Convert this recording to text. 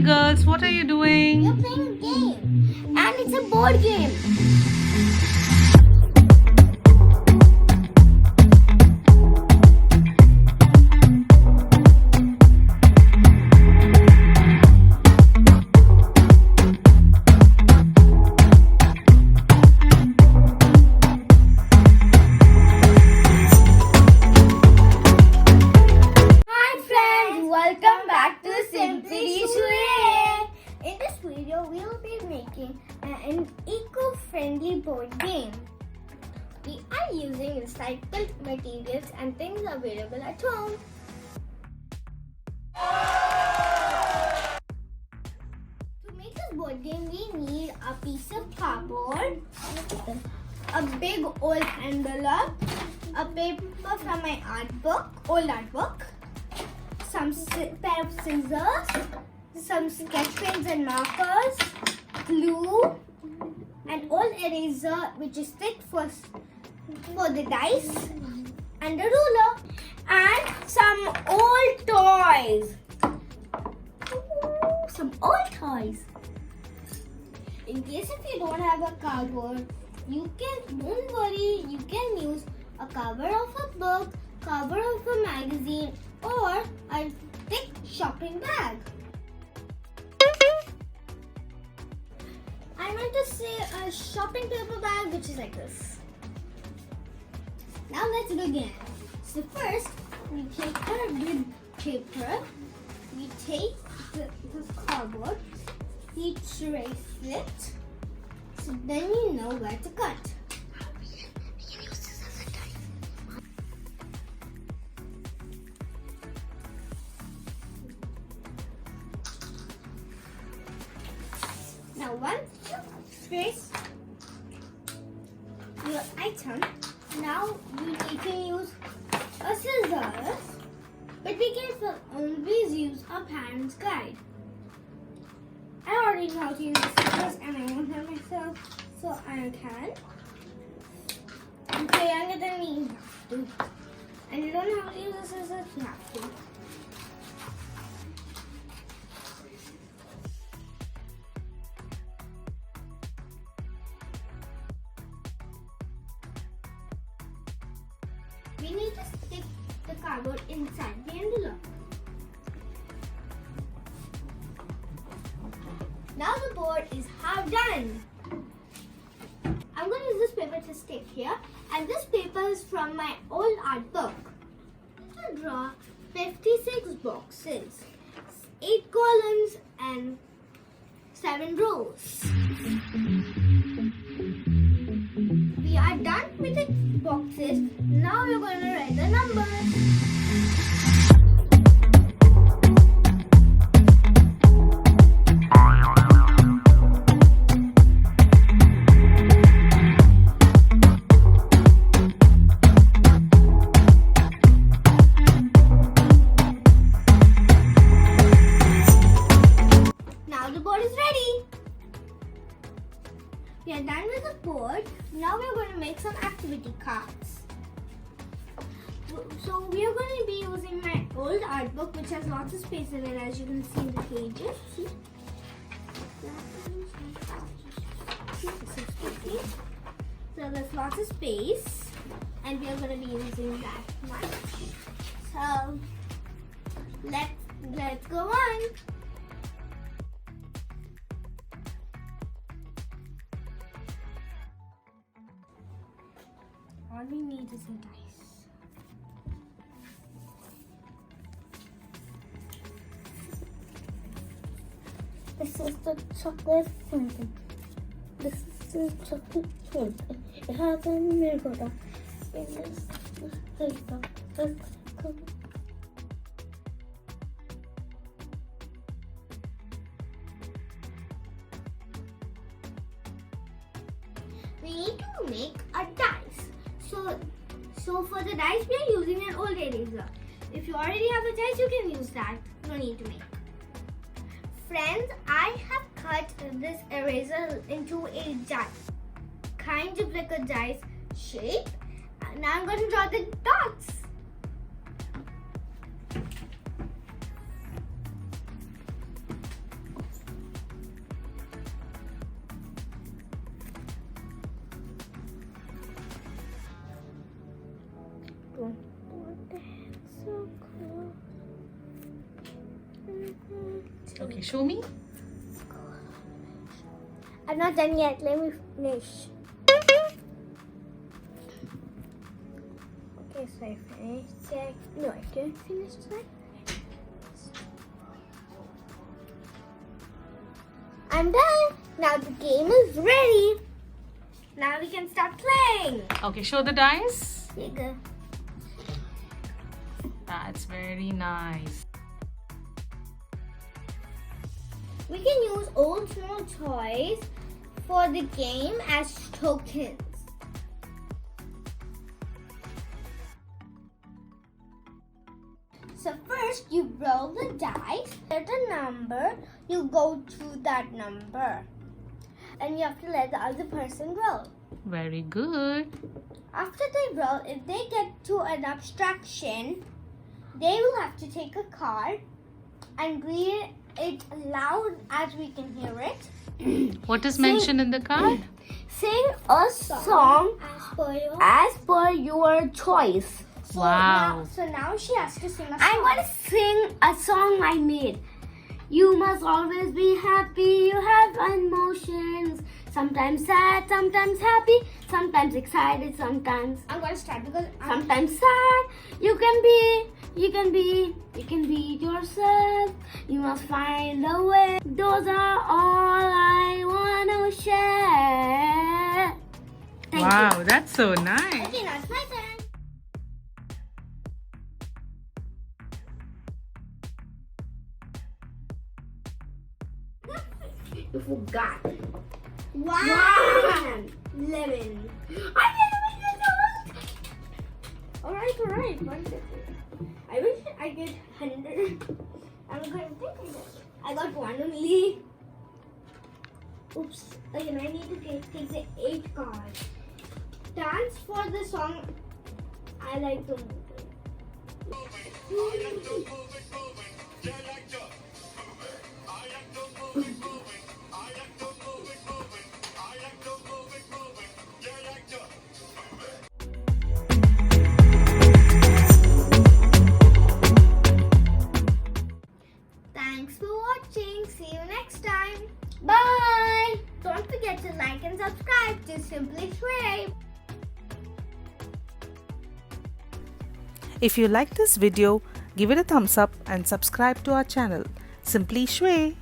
girls, what are you doing? We're playing a game. And it's a board game. Hi friends, welcome back to Simply Shure. In this video, we will be making an eco-friendly board game. We are using recycled materials and things available at home. To make this board game, we need a piece of cardboard, a big old envelope, a paper from my old art book, some pair of scissors, some sketch pens and markers, glue, an old eraser which is thick for the dice, and a ruler, and some old toys. Ooh, some old toys. In case if you don't have a cardboard, don't worry, you can use a cover of a book, cover of a magazine, or a thick shopping bag. I meant to say a shopping paper bag which is like this. Now let's begin. So first, we take our grid paper, we take this cardboard, we trace it, so then you know where to cut. Now once you trace your item, now we need to use a scissors, but we can always use a parent's guide. I already know how to use the scissors and I won't hurt myself, so I can. If you're younger than me, you have to. And you don't know how to use the scissors, you have to. We need to stick the cardboard inside the envelope. Now the board is half done. I'm going to use this paper to stick here, and this paper is from my old art book. I'm going to draw 56 boxes, 8 columns and 7 rows. We are done with the boxes. Now we're going to write the numbers. Now the board is ready. We are done with the board. Now we are going to make some activity cards. So we are going to be using my old art book which has lots of space in it, as you can see in the pages. See? So there's lots of space and we are going to be using that much. So let's go on. All we need is a dice. This is the chocolate fountain. This is the chocolate fountain. It has a mirror. It is paper. We need to make a dice. So for the dice, we are using an old eraser. If you already have a dice, you can use that. No need to make. Friends, I have cut this eraser into a dice, kind of like a dice shape. Now I'm going to draw the dots. Okay, show me. I'm not done yet. Let me finish. Okay, so I finished it. No, I didn't finish that. I'm done. Now the game is ready. Now we can start playing. Okay, show the dice. Here you go. That's very nice. We can use old small toys for the game as tokens. So first you roll the dice, get a number, you go to that number. And you have to let the other person roll. Very good. After they roll, if they get to an abstraction, they will have to take a card and read it loud as we can hear it. What is mentioned in the card? Sing a song As as per your choice. Wow. So now she has to sing a song. I'm going to sing a song I made. You must always be happy. You have emotions. Sometimes sad, sometimes happy, sometimes excited, sometimes I'm going to start because sometimes sad. You can be yourself. You must find a way. Those are all I want to share. Thank Wow, that's so nice. Okay, now it's my turn. You forgot. One. Lemon. I didn't make Alright. 150. I wish I get 100. I'm going to think I got one only. Oops. Again, I need to take the 8 cards. Dance for the song I like the Thanks for watching. See you next time. Bye. Don't forget to like and subscribe to Simply Sway. If you like this video, give it a thumbs up and subscribe to our channel. Simply Shway.